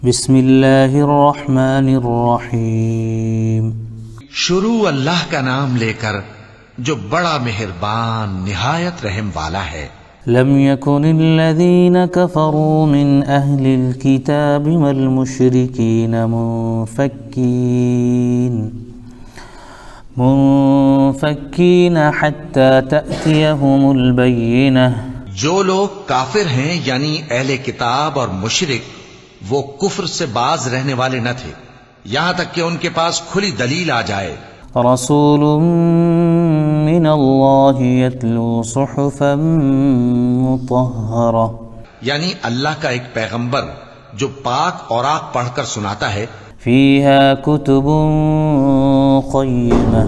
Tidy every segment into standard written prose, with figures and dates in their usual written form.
بسم اللہ الرحمن الرحیم۔ شروع اللہ کا نام لے کر جو بڑا مہربان نہایت رحم والا ہے۔ لم يكن الذين كفروا من أهل الكتاب والمشركين منفكين حتى تأتيهم البينة۔ جو لوگ کافر ہیں یعنی اہل کتاب اور مشرک وہ کفر سے باز رہنے والے نہ تھے یہاں تک کہ ان کے پاس کھلی دلیل آ جائے۔ رسول من اللہ یتلو صحفا مطہرہ، یعنی اللہ کا ایک پیغمبر جو پاک اوراق پڑھ کر سناتا ہے، فیہا کتب قیمہ،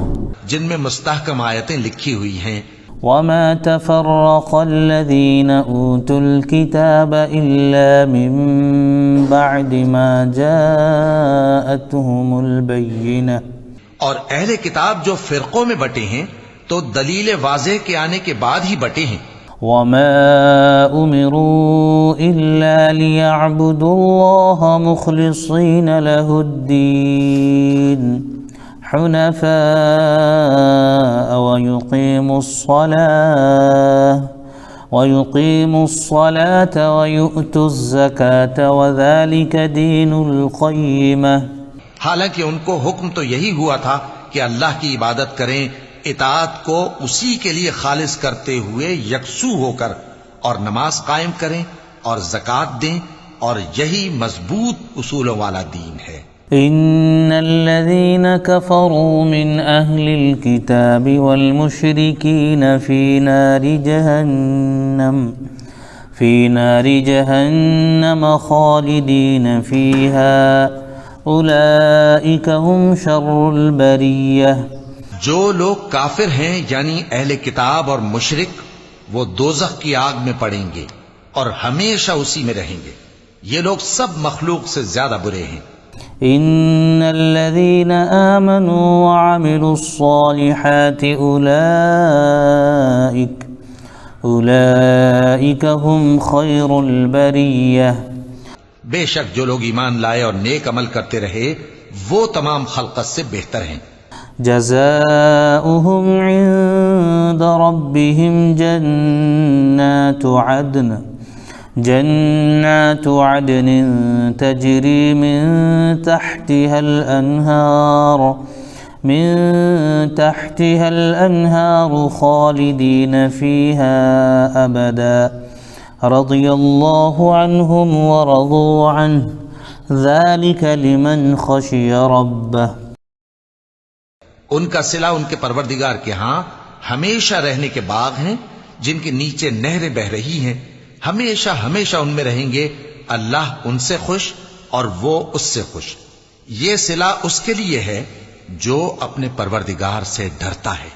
جن میں مستحکم آیتیں لکھی ہوئی ہیں۔ وما تفرق الذين أوتوا الكتاب إلا من بعد ما جاءتهم البينة، اور اہل کتاب جو فرقوں میں بٹے ہیں تو دلیل واضح کے آنے کے بعد ہی بٹے ہیں۔ وما أمروا إلا ليعبدوا الله مخلصين له الدين حنفاء ويقيموا الصلاة ويؤتوا الزكاة وذلك دين القيمة۔ حالانکہ ان کو حکم تو یہی ہوا تھا کہ اللہ کی عبادت کریں، اطاعت کو اسی کے لیے خالص کرتے ہوئے یکسو ہو کر، اور نماز قائم کریں اور زکوٰۃ دیں، اور یہی مضبوط اصولوں والا دین ہے۔ ان الذين كفروا من اهل الكتاب والمشركين في نار جهنم خالدين فيها اولئك هم شر البرية۔ جو لوگ کافر ہیں یعنی اہل کتاب اور مشرک وہ دوزخ کی آگ میں پڑیں گے اور ہمیشہ اسی میں رہیں گے، یہ لوگ سب مخلوق سے زیادہ برے ہیں۔ ان الذين آمنوا وعملوا الصالحات اولئك هم خير البرية۔ بے شک جو لوگ ایمان لائے اور نیک عمل کرتے رہے وہ تمام خلقت سے بہتر ہیں۔ جزاؤهم عند ربهم جنات عدن تجري من تحتها الأنهار خالدين فيها أبدا رضي الله عنهم ورضوا عنه ذلك لمن خشي ربه۔ ان کا صلہ ان کے پروردگار کے ہاں ہمیشہ رہنے کے باغ ہیں جن کے نیچے نہریں بہ رہی ہیں، ہمیشہ ہمیشہ ان میں رہیں گے، اللہ ان سے خوش اور وہ اس سے خوش۔ یہ صلہ اس کے لیے ہے جو اپنے پروردگار سے ڈرتا ہے۔